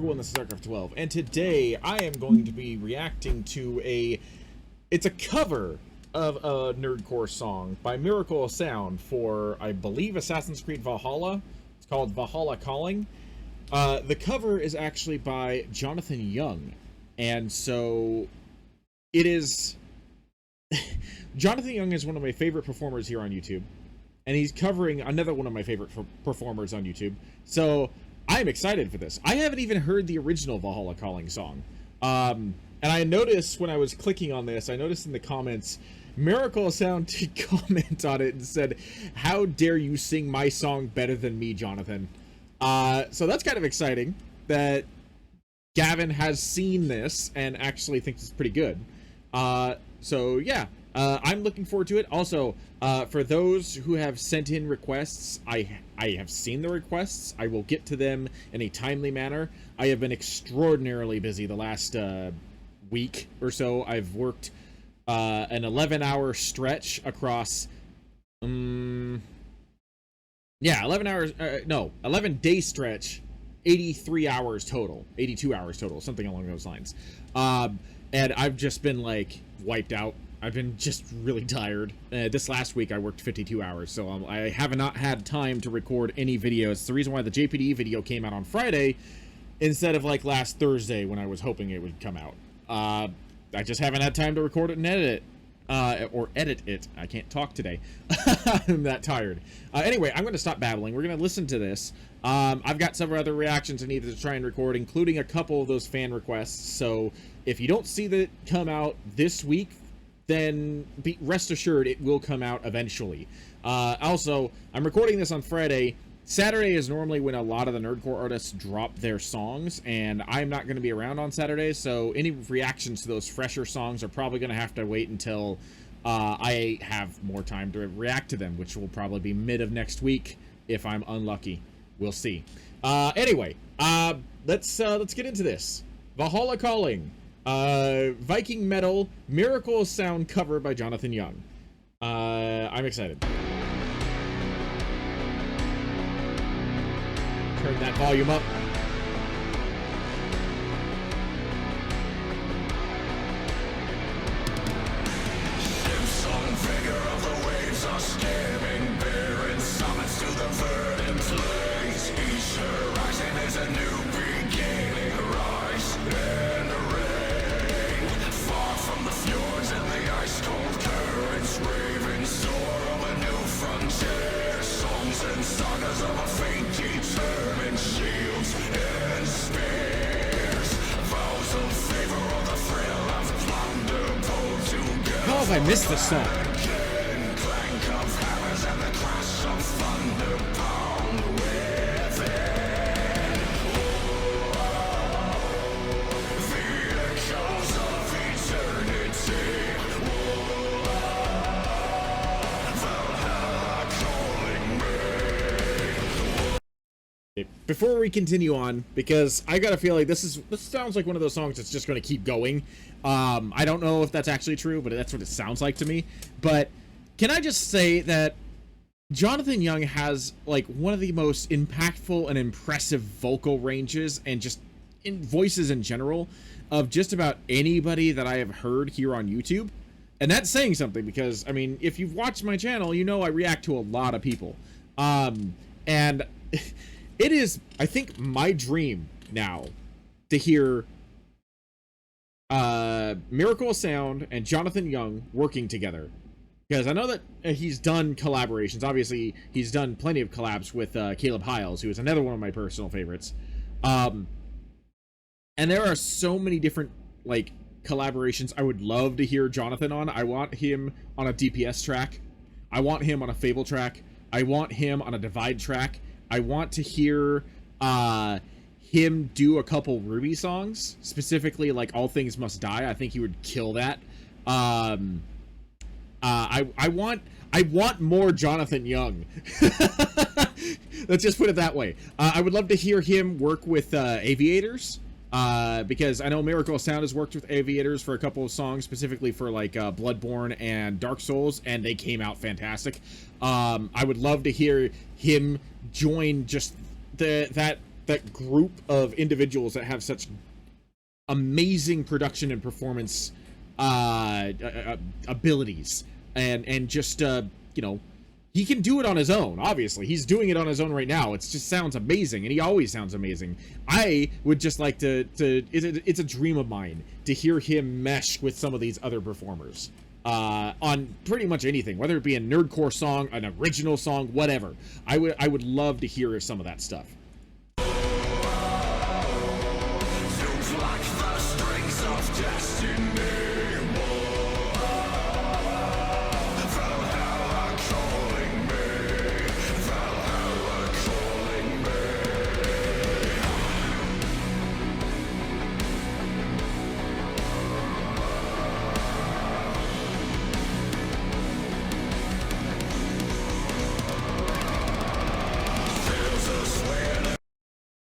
everyone, this is Arcraft12, and today I am going to be reacting to it's a cover of a nerdcore song by Miracle of Sound for, I believe, Assassin's Creed Valhalla. It's called Valhalla Calling. The cover is actually by Jonathan Young, and so it is... Jonathan Young is one of my favorite performers here on YouTube, and he's covering another one of my favorite performers on YouTube, so I'm excited for this. I haven't even heard the original Valhalla Calling song. And I noticed when I was clicking on this, I noticed in the comments, Miracle of Sound did comment on it and said, "How dare you sing my song better than me, Jonathan?" So that's kind of exciting that Gavin has seen this and actually thinks it's pretty good. So yeah, I'm looking forward to it. Also, for those who have sent in requests, I have seen the requests. I will get to them in a timely manner. I have been extraordinarily busy the last week or so. I've worked an 11-hour stretch across 11-day stretch, 83 hours total, 82 hours total, something along those lines. And I've just been like wiped out. I've been just really tired. This last week I worked 52 hours, so I have not had time to record any videos. It's the reason why the JPD video came out on Friday instead of like last Thursday when I was hoping it would come out. I just haven't had time to record it and edit it. Or edit it. I can't talk today. I'm that tired. Anyway, I'm going to stop babbling. We're going to listen to this. I've got several other reactions I needed to try and record, including a couple of those fan requests. So if you don't see that come out this week, then rest assured it will come out eventually. Also, I'm recording this on Friday. Saturday is normally when a lot of the nerdcore artists drop their songs, and I'm not going to be around on Saturday, so any reactions to those fresher songs are probably going to have to wait until I have more time to react to them, which will probably be mid of next week if I'm unlucky. We'll see. Anyway, let's get into this. Valhalla Calling, Viking metal, Miracle of Sound cover by Jonathan Young. I'm excited. Turn that volume up. Ships on vigor of the waves are skimming, bearing summits to the verdant plains. Each horizon is a new beginning, rise and rain. Far from the fjords and the ice-cold currents, raving soar of a new frontier. Songs and sagas of a fate determined, shields and spears. Vows of favor or the thrill of plunder pulled together. How have I missed this song? Clank of hammers and the clash of thunder pound within. The echoes of eternity. Valhalla calling me. Before we continue on, because I got a feeling this sounds like one of those songs that's just going to keep going. I don't know if that's actually true, but that's what it sounds like to me. But can I just say that Jonathan Young has like one of the most impactful and impressive vocal ranges and just in voices in general of just about anybody that I have heard here on YouTube. And that's saying something, because I mean, if you've watched my channel, you know I react to a lot of people. And it is, I think, my dream now to hear Miracle of Sound and Jonathan Young working together, because I know that he's done collaborations. Obviously, he's done plenty of collabs with Caleb Hiles, who is another one of my personal favorites. And there are so many different like collaborations I would love to hear Jonathan on. I want him on a DPS track. I want him on a Fable track. I want him on a Divide track. I want to hear him do a couple Ruby songs, specifically like All Things Must Die. I think he would kill that. I want more Jonathan Young. Let's just put it that way. I would love to hear him work with Aviators, because I know Miracle of Sound has worked with Aviators for a couple of songs, specifically for like Bloodborne and Dark Souls, and they came out fantastic. I would love to hear him join just that that group of individuals that have such amazing production and performance abilities, and just you know, he can do it on his own. Obviously, he's doing it on his own right now. It just sounds amazing, and he always sounds amazing. I would just like to it's a dream of mine to hear him mesh with some of these other performers on pretty much anything, whether it be a nerdcore song, an original song, whatever. I would love to hear some of that stuff.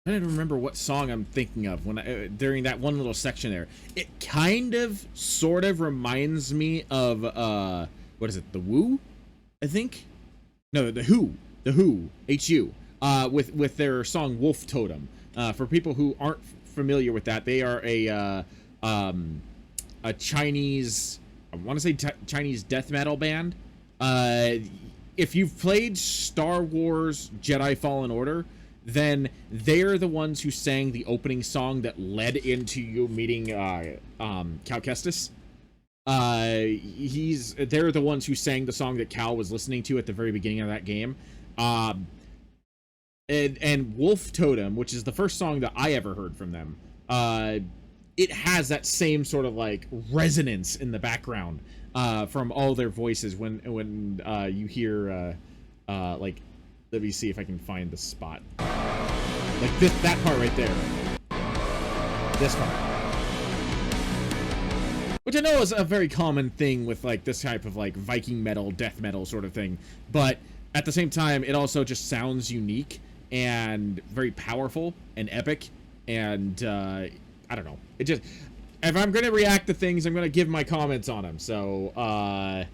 I don't remember what song I'm thinking of when during that one little section there. It kind of, sort of reminds me of what is it? The Who, I think. No, the Who, HU, with their song Wolf Totem. For people who aren't familiar with that, they are a Chinese, I want to say Chinese death metal band. If you've played Star Wars Jedi Fallen Order, then they're the ones who sang the opening song that led into you meeting Cal Kestis. They're the ones who sang the song that Cal was listening to at the very beginning of that game. And Wolf Totem, which is the first song that I ever heard from them, it has that same sort of like resonance in the background from all their voices when you hear like, let me see if I can find the spot. Like that part right there. This part. Which I know is a very common thing with like this type of like Viking metal, death metal sort of thing. But at the same time, it also just sounds unique and very powerful and epic. And I don't know. It just, if I'm going to react to things, I'm going to give my comments on them. So,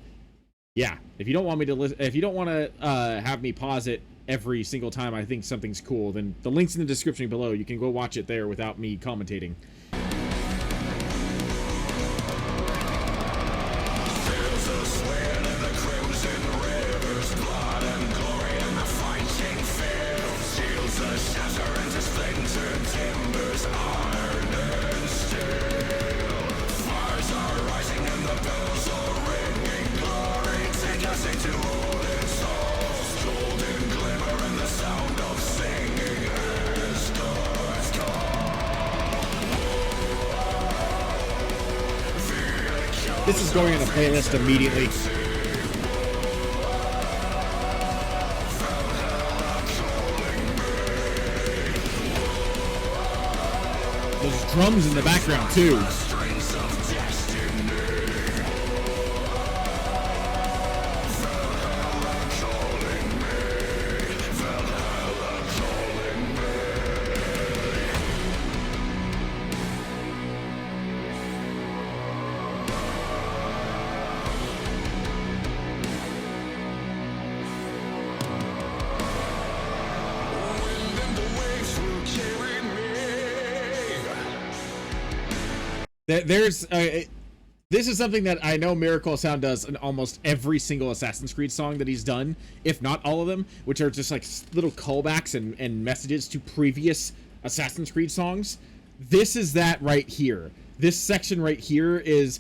yeah, if you don't want me to listen, if you don't want to have me pause it every single time I think something's cool, then the link's in the description below. You can go watch it there without me commentating. This is going in a playlist immediately. Those drums in the background too. There's this is something that I know Miracle Sound does in almost every single Assassin's Creed song that he's done, if not all of them, which are just like little callbacks and messages to previous Assassin's Creed songs. This is that right here. This section right here is,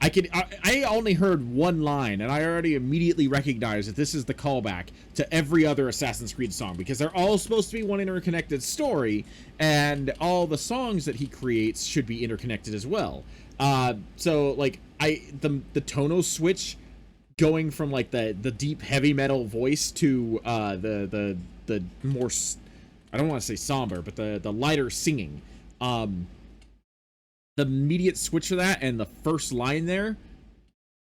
I only heard one line, and I already immediately recognized that this is the callback to every other Assassin's Creed song, because they're all supposed to be one interconnected story, and all the songs that he creates should be interconnected as well. So like the tonal switch going from like the deep heavy metal voice to the more, I don't want to say somber, but the lighter singing. The immediate switch for that and the first line there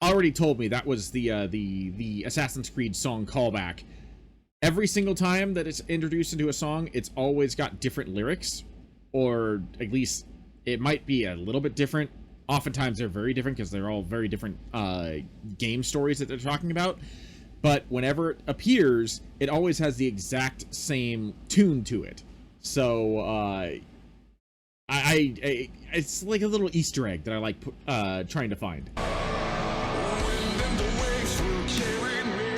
already told me that was the Assassin's Creed song callback. Every single time that it's introduced into a song, it's always got different lyrics, or at least it might be a little bit different. Oftentimes they're very different because they're all very different game stories that they're talking about. But whenever it appears, it always has the exact same tune to it. So it's like a little Easter egg that I like trying to find. Wind and the waves will carry me.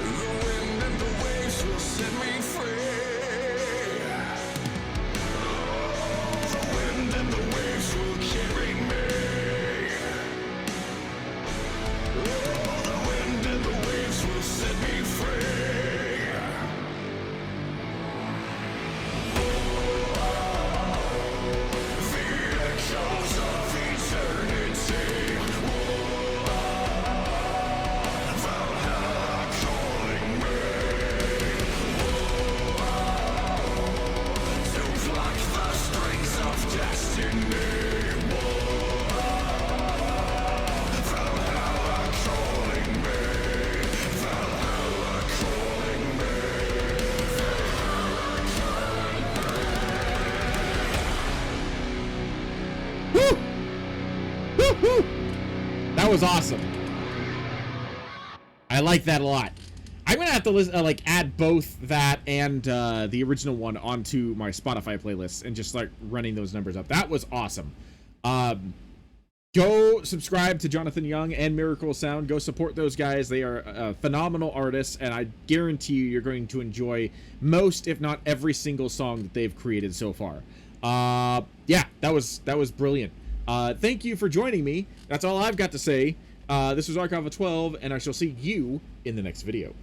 The wind and the waves will set me free. The wind and the waves will carry me. The wind and the waves will set me free. The echoes of eternity. Valhalla calling me. To pluck the strings of destiny. Valhalla calling me. Valhalla calling me. Woo! Woo, woo! That was awesome. I like that a lot. I'm gonna have to like add both that and the original one onto my Spotify playlist and just start running those numbers up. That was awesome. Go subscribe to Jonathan Young and Miracle Sound. Go support those guys. They are phenomenal artists, and I guarantee you, you're going to enjoy most, if not every single song that they've created so far. Yeah, that was brilliant. Thank you for joining me. That's all I've got to say. This was Archive of 12, and I shall see you in the next video.